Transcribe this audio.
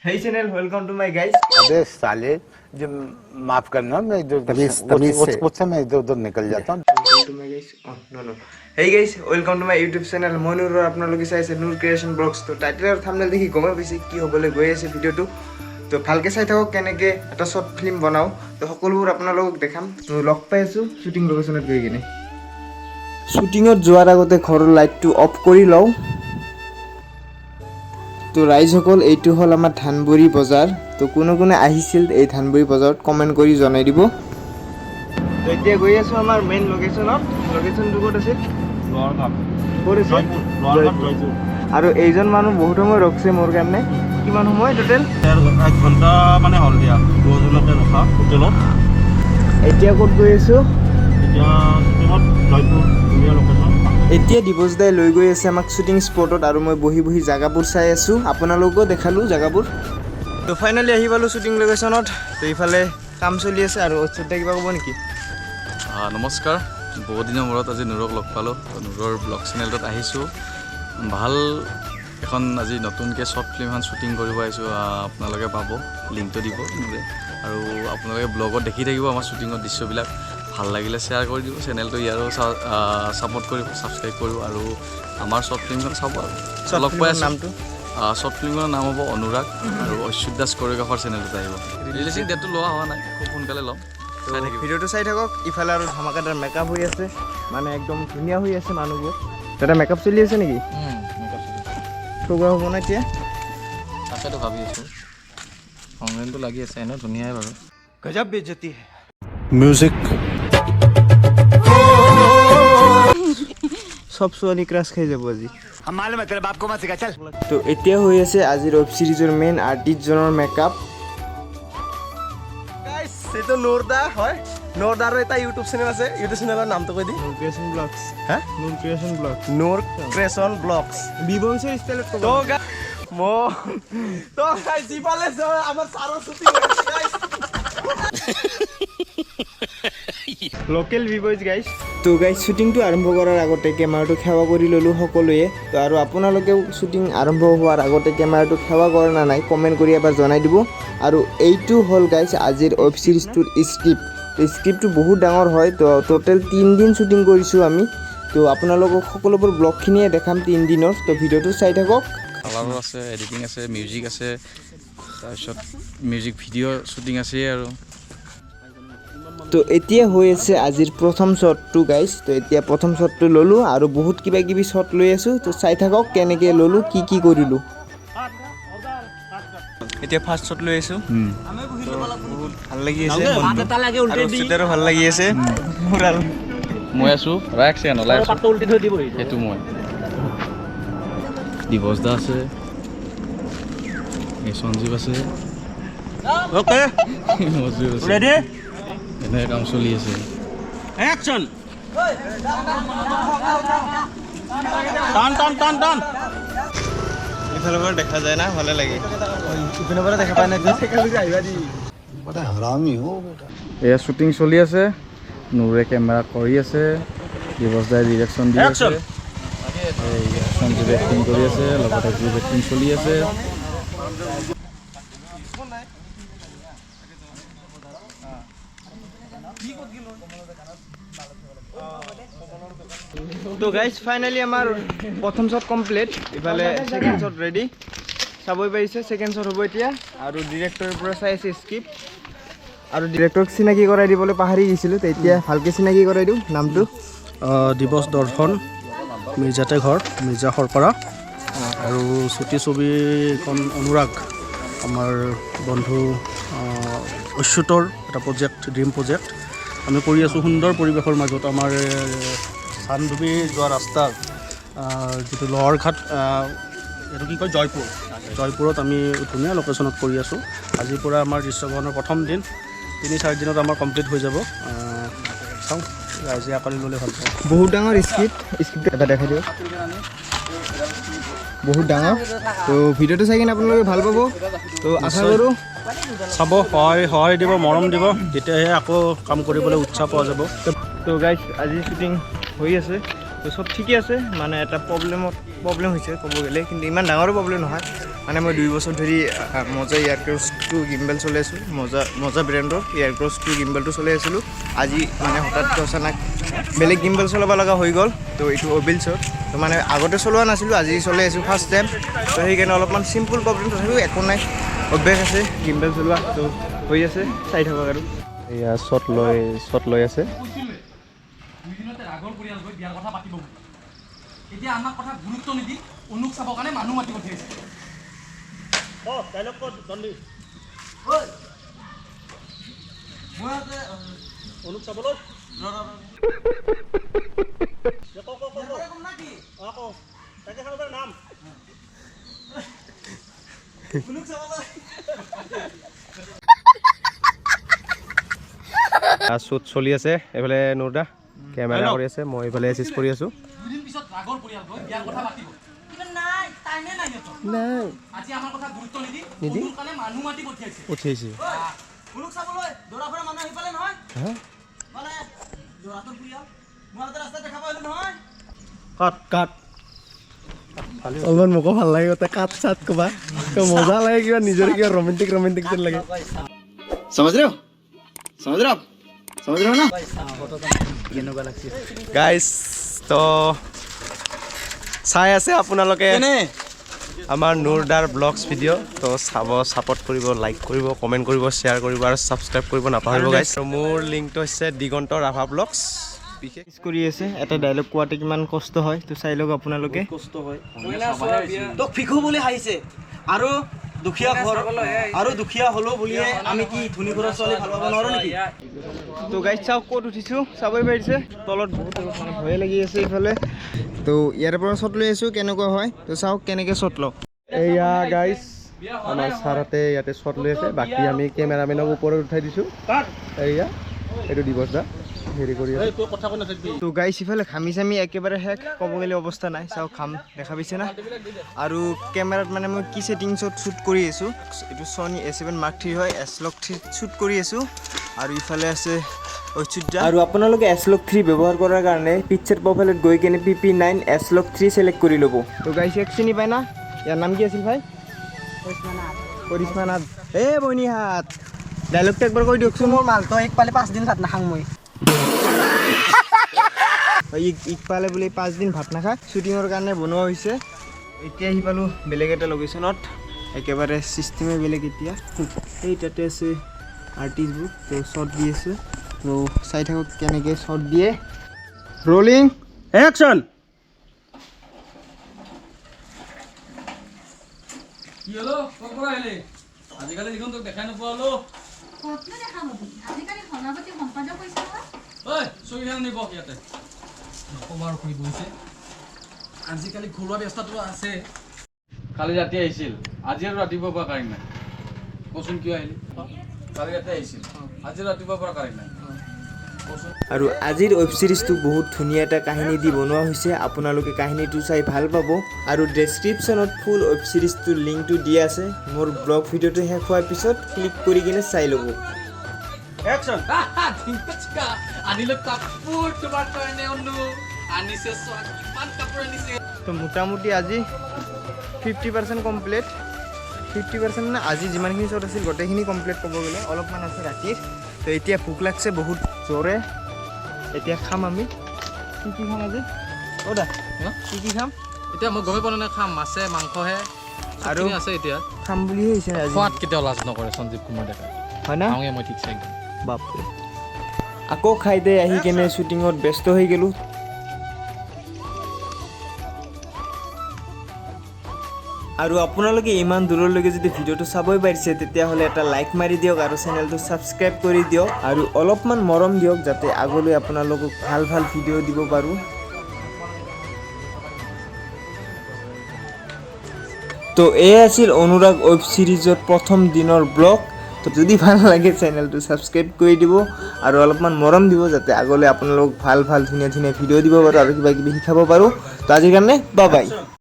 Hey channel, welcome to my guys. अबे साले जब माफ करना मैं इधर उससे मैं इधर उधर निकल जाता हूँ Welcome to my guys. Oh no. Hey guys, welcome to my YouTube channel. মনুৰ আপোনালোকে চাইছে নুৰ ক্ৰিয়েশ্যন ব্লগছ তো টাইটেল আৰু থাম্বনেল দেখি গমে পাইছে কি হ'বলৈ গৈ আছে ভিডিঅ'টো তো ভালকে চাই থাকক কেনেকৈ এটা শৰ্ট ফিল্ম বনাওঁ তো সকলোবোৰ আপোনালোকক দেখাম তো লগ পাই আছোঁ শ্বুটিং লোকেশ্যনত গৈ কিনে শ্বুটিঙত যোৱাৰ আগতে ঘৰৰ লাইটটো অফ কৰি লওঁ তো ৰাইজসকল এইটো হ'ল আমাৰ ধানবুৰী বজাৰ তো কোনে আহিছিল এই ধানবুৰী বজাৰত কমেণ্ট কৰি জনাই দিব তো এতিয়া গৈ আছোঁ আমাৰ মেইন লোকেশ্যনটো ক'ত আছে আৰু এইজন মানুহ বহুত সময় ৰখছে মোৰ কাৰণে কিমান সময় টোটেল 1 ঘণ্টা মানে হ'ল দিয়া দুজনকে ৰখা হোটেলত এতিয়া ক'ত গৈ আছোঁ এতিয়া জয়পুৰ ধুনীয়া লোকেশ্যন এতিয়া দিৱস দাই লৈ গৈ আছে আমাক শ্বুটিং স্পটত আৰু মই বহি জাগাবোৰ চাই আছোঁ আপোনালোককো দেখালোঁ জাগাবোৰ তো ফাইনেলি আহি পালোঁ শ্বুটিং লোকেশ্যনত তো এইফালে কাম চলি আছে আৰু অচ্যুতা কিবা ক'ব নেকি নমস্কাৰ বহুত দিনৰ মূৰত আজি নুৰক লগ পালোঁ নুৰৰ ব্লগ চেনেলটোত আহিছোঁ ভাল এখন আজি নতুনকৈ শ্বৰ্ট ফিল্ম এখন শ্বুটিং কৰিব আহিছোঁ আপোনালোকে পাব লিংকটো দিব নুৰে আৰু আপোনালোকে ব্লগত দেখি থাকিব আমাৰ শ্বুটিঙৰ দৃশ্যবিলাক ভাল লাগিলে শ্বেয়াৰ কৰি দিব চেনেলটো ইয়াৰো ছাপোৰ্ট কৰিব ছাবস্ক্ৰাইব কৰিব আৰু আমাৰ শ্বৰ্ট ফিল্মখন চাব আৰু লগ পাই নামটো শ্বৰ্ট ফিল্মখনৰ নাম হ'ব অনুৰাগ আৰু অচ্যুত দাস কৰিঅগ্ৰাফাৰ চেনেলটোত আহিব ৰিলিজিং ডেটটো লোৱা হোৱা নাই খুব সোনকালে ল'ম ভিডিঅ'টো চাই থাকক ইফালে আৰু ধামাকাদাৰ মেকআপ হৈ আছে মানে একদম ধুনীয়া হৈ আছে মানুহবোৰ তাতে মেকআপ চলি আছে নেকি প্ৰগ্ৰাম হ'ব না এতিয়া তাকেতো ভাবি আছোঁ সংগ্ৰামটো লাগি আছে এনেও ধুনীয়াই বাৰু গজব বেজতি মিউজিক সব ছোৱালী ক্ৰাছ খাই যাব আজি তো এতিয়া হৈ আছে আজিৰ ৱেব ছিৰিজৰ মেইন আৰ্টিষ্টজনৰ মেকআপ এইটো নৰদা হয় নৰদাৰ এটা ইউটিউব চেনেল আছে ইউটিউব চেনেলৰ নামটো কৈ দি নুৰ ক্ৰিয়েশ্যন ব্লগছ হা Nur creation blog Nur creation blogs বিবংশৰ ষ্টাইলত ক'ব তো গাইস ইফালে আমাৰ চাৰৰ শ্বুটিং লোকেল ভিভইচ গাইজ তো গাইজ শ্বুটিংটো আৰম্ভ কৰাৰ আগতে কেমেৰাটো সেৱা কৰি ল'লোঁ সকলোৱে তো আৰু আপোনালোকেও শ্বুটিং আৰম্ভ হোৱাৰ আগতে কেমেৰাটো সেৱা কৰে না নাই কমেণ্ট কৰি এবাৰ জনাই দিব আৰু এইটো হ'ল গাইজ আজিৰ ৱেব ছিৰিজটোৰ স্ক্ৰিপ্টটো বহুত ডাঙৰ হয় তো টোটেল 3 দিন শ্বুটিং কৰিছোঁ আমি তো আপোনালোকক সকলোবোৰ ব্লগখিনিয়ে দেখাম 3 দিনৰ তো ভিডিঅ'টো চাই থাকক কালাৰো আছে এডিটিং আছে মিউজিক আছে তাৰপিছত মিউজিক ভিডিঅ' শ্বুটিং আছে আৰু তো এতিয়া হৈ আছে আজিৰ প্ৰথম শ্বটটো গাইজ তো এতিয়া প্ৰথম শ্বটটো ল'লোঁ আৰু বহুত কিবা কিবি শ্বট লৈ আছোঁ তো চাই থাকক কেনেকৈ ল'লোঁ কি কৰিলোঁ এতিয়া ফাৰ্ষ্ট শ্বট লৈ আছোঁ বহুত ভাল লাগি আছে আৰু ভাল লাগি আছে মই আছোঁ এক ছেকেণ্ড ওলাই আছোঁ সেইটো মই দিৱস দা আছে সঞ্জীৱ আছে ওকে মজুৰ আছে ৰেডি এনেকৈ কাম চলি আছে অ্যাকশন টান ইফালৰ পৰা দেখা যায় না ভালে লাগে ইপিনৰ পৰা দেখা পাই নাই আহিবা দি এয়া শ্বুটিং চলি আছে নুৰে কেমেৰা কৰি আছে দিৱস দাই ডিৰেকশ্যন দি আছে সঞ্জীৱ এক্টিং কৰি আছে লগতে গ্ৰুপ এক্টিং চলি আছে তো গাইজ ফাইনেলি আমাৰ প্ৰথম শ্বট কমপ্লিট ইফালে ছেকেণ্ড শ্বট ৰেডি চাবই পাৰিছে ছেকেণ্ড শ্বট হ'ব এতিয়া আৰু ডিৰেক্টৰৰ পৰা চাই আছে স্ক্ৰিপ্ট আৰু ডিৰেক্টৰক চিনাকি কৰাই দিবলৈ পাহৰি গৈছিলোঁ তেতিয়া ভালকৈ চিনাকি কৰাই দিওঁ নামটো দিৱস দৰ্শন মিৰ্জাতে ঘৰ মিৰ্জা সৰপৰা আৰু ছুটি ছবিখন অনুৰাগ আমাৰ বন্ধু অচ্যুতৰ এটা প্ৰজেক্ট ড্ৰিম প্ৰজেক্ট আমি কৰি আছোঁ সুন্দৰ পৰিৱেশৰ মাজত আমাৰ চানডুবি যোৱা ৰাস্তাৰ যিটো লহৰঘাট এইটো কি কয় জয়পুৰত আমি ধুনীয়া লোকেশ্যনত কৰি আছোঁ আজিৰ পৰা আমাৰ দৃশ্যগ্ৰহণৰ প্ৰথম দিন 3-4 দিনত আমাৰ কমপ্লিট হৈ যাব চাওঁ ৰাইজে আঁকোৱালি ল'লে ভাল পাওঁ বহুত ডাঙৰ স্ক্ৰিপ্ট এটা দেখাই দিয়ক বহুত ডাঙৰ তো ভিডিঅ'টো চাই কিনে আপোনালোকে ভাল পাব তো আশা কৰোঁ চাব সহায় দিব মৰম দিব তেতিয়াহে আকৌ কাম কৰিবলৈ উৎসাহ পোৱা যাব তো গাইজ আজি শ্বুটিং হৈ আছে তো চব ঠিকে আছে মানে এটা প্ৰব্লেম হৈছে ক'ব গ'লে কিন্তু ইমান ডাঙৰ প্ৰব্লেম নহয় মানে মই 2 বছৰ ধৰি মজা এয়াৰক্ৰছ 2 গিম্বেল চলাই আছোঁ মজা ব্ৰেণ্ডৰ এয়াৰক্ৰছ 2 গিম্বেলটো চলাই আছিলোঁ আজি মানে হঠাৎ অচানক বেলেগ গিম্বেল চলাব লগা হৈ গ'ল তো এইটো অবিলছৰ তো মানে আগতে চলোৱা নাছিলোঁ আজি চলাই আছোঁ ফাৰ্ষ্ট টাইম তো সেইকাৰণে অলপমান চিম্পুল প্ৰব্লেম তথাপিও একো নাই অভ্যাস আছে গিম্বেল চলোৱা তো হৈ আছে চাই থাকক আৰু এয়া শ্বট লৈ আছে ৰাগৰ পৰিয়াল গৈ বিয়াৰ কথা পাতিব এতিয়া আমাক কথা গুৰুত্ব নিদি অনুক চাবৰ কাৰণে মানুহ মাতি পঠিয়াইছে ডাইলগ ক'ত জল্দি অনুক চাবলৈ নাম শ্বুট চলি আছে এইফালে নুৰদা কেমেৰা কৰি আছে মই এইফালে এচিষ্ট কৰি আছোঁ দুদিন পিছত ৰাগৰ পৰিয়াল গৈ বিয়াৰ কথা পাতিব কিন্তু নাই টাইমে নাই নাই আজি আমাৰ কথা গুৰুত্ব নিদি অনুৰ কাৰণে মানুহ মাতি পঠিয়াইছে উঠিছে অনুক চাবলৈ দৰাফৰা মানুহ আহি পালে নহয় মানে দৰাটোৰ পৰিয়াল মই আজি ৰাস্তাত দেখা পাইলো নহয় কাট অলপমান মোকো ভাল লাগে গোটেই কাট চাট ক'বা মজা লাগে কিবা নিজৰে কিবা ৰোমেণ্টিক যেন লাগে समझ रहे हो ना গাইজ তো চাই আছে আপোনালোকে আমাৰ নুৰদাৰ ব্লগছ ভিডিঅ' তো চাব ছাপোৰ্ট কৰিব লাইক কৰিব কমেণ্ট কৰিব শ্বেয়াৰ কৰিব আৰু ছাবস্ক্ৰাইব কৰিব নাপাহৰিব গাইজ মোৰ লিংকটো হৈছে দিগন্ত ৰাভা ব্লগছ বিশেষ কৰি আছে এটা ডায়লগ কোৱাতে কিমান কষ্ট হয় তো চাই লওক আপোনালোকে তোক ফিকু বুলি হাঁহিছে আৰু দুখীয়া ঘৰ আৰু দুখীয়া হ'লো বুলিয়ে আমি কি ধনী ঘৰৰ ছোৱালী ভাল পাব নোৱাৰো নেকি তো গাইজ চাওক ক'ত উঠিছোঁ চাবই পাৰিছে তলত বহুত মানে ভয়ে লাগি আছে এইফালে তো ইয়াৰ পৰা শ্বট লৈ আছোঁ কেনেকুৱা হয় তো চাওক কেনেকৈ শ্বট লওঁ এয়া গাইজ আমাৰ ছাৰহঁতে ইয়াতে শ্বট লৈ আছে বাকী আমি কেমেৰামেনক ওপৰত উঠাই দিছোঁ এয়া এইটো দিৱস দা হেৰি কৰি আছে তো গাইজ ইফালে ঘামি চামি একেবাৰে শেষ ক'ব গ'লে অৱস্থা নাই চাওক ঘাম দেখা পাইছে না আৰু কেমেৰাত মানে মই কি ছেটিংছত শ্বুট কৰি আছোঁ এইটো ছনী A7 Mark III হয় S-Log 3 শ্বুট কৰি আছোঁ আৰু ইফালে আছে ঐশ্বৰ্যা আৰু আপোনালোকে S-Log 3 ব্যৱহাৰ কৰাৰ কাৰণে পিকচাৰ প্ৰফাইলত গৈ কেনে PP9 S-Log 3 চিলেক্ট কৰি ল'ব তো গাইজ এক চিনি পায় না ইয়াৰ নাম কি আছিল ভাই কৰিশ্মা নাথ বইনীহাত ডাইলগটো একবাৰ কৈ দিয়কচোন মোৰ মাল তই এক পালে 5 দিন ভাত নাখাং মই ইক পালে বুলি 5 দিন ভাত নাখায় শ্বুটিঙৰ কাৰণে বনোৱা হৈছে এতিয়া আহি পালোঁ বেলেগ এটা লোকেশ্যনত একেবাৰে ছিষ্টেমে বেলেগ এতিয়া এই তাতে আছে আৰ্টিষ্টবোৰ তো শ্বট দি আছে তো চাই থাকক কেনেকৈ শ্বট দিয়ে ৰলিং একশ্যন কি হলো ক'ৰ পৰা আহিলি আজিকালি দেখোন তোক দেখাই নোপোৱা হলো কতনো দেখা পাবি আজিকালি সভাপতি সম্পাদক হৈছে নহয় ঐ চকীখন নিব ইয়াতে নকবাৰ কৰি গৈছে আজিকালি ঘৰুৱা ব্যৱস্থাটো আছে কালি ৰাতি আহিছিল আজি আৰু ৰাতিপুৱাৰ পৰা কাৰেণ্ট নাই কচোন কিয় আহিলি কালি ৰাতি আহিছিল আজি ৰাতিপুৱাৰ পৰা কাৰেণ্ট নাই আৰু আজিৰ ৱেব ছিৰিজটো বহুত ধুনীয়া এটা কাহিনী দি বনোৱা হৈছে আপোনালোকে কাহিনীটো চাই ভাল পাব আৰু ডেছক্ৰিপশ্যনত ফুল ৱেব ছিৰিজটোৰ লিংকটো দিয়া আছে মোৰ ব্লগ ভিডিঅ'টো শেষ হোৱাৰ পিছত ক্লিক কৰি কিনে চাই ল'ব একশ্যন আনিলো কাপোৰ তোমাৰ কাৰণে অনু আনিছে কিমান কাপোৰ আনিছে তো মোটামুটি আজি 50% কমপ্লিট 50% মানে আজি যিমানখিনি শ্বট আছিল গোটেইখিনি কমপ্লিট ক'ব গ'লে অলপমান আছে ৰাতিৰ তো এতিয়া ভোক লাগছে বহুত জোৰে এতিয়া খাম আমি কি খাম আজি দা কি খাম এতিয়া মই গমেই পোৱা নাই খাম মাছে মাংসহে আৰু আৰু আছে এতিয়া খাম বুলিহে হৈছে আজি খোৱাত কেতিয়াও লাজ নকৰে সঞ্জীৱ কুমাৰ ডেকা হয় না খাওঁগে মই ঠিকছে একদম বাপৰে আকৌ খাই দে আহি কেনে শ্বুটিঙত ব্যস্ত হৈ গ'লোঁ আৰু আপোনালোকে ইমান দূৰলৈকে যদি ভিডিঅ'টো চাবই পাৰিছে তেতিয়াহ'লে এটা লাইক মাৰি দিয়ক আৰু চেনেলটো ছাবস্ক্ৰাইব কৰি দিয়ক আৰু অলপমান মৰম দিয়ক যাতে আগলৈ আপোনালোকক ভাল ভাল ভিডিঅ' দিব পাৰোঁ তো এই আছিল অনুৰাগ ৱেব ছিৰিজৰ প্ৰথম দিনৰ ব্লগ তো যদি ভাল লাগে চেনেলটো ছাবস্ক্ৰাইব কৰি দিব আৰু অলপমান মৰম দিব যাতে আগলৈ আপোনালোক ভাল ভাল ধুনীয়া ধুনীয়া ভিডিঅ' দিব পাৰোঁ আৰু কিবা কিবি শিকাব পাৰোঁ তো আজিৰ কাৰণে বাই বাই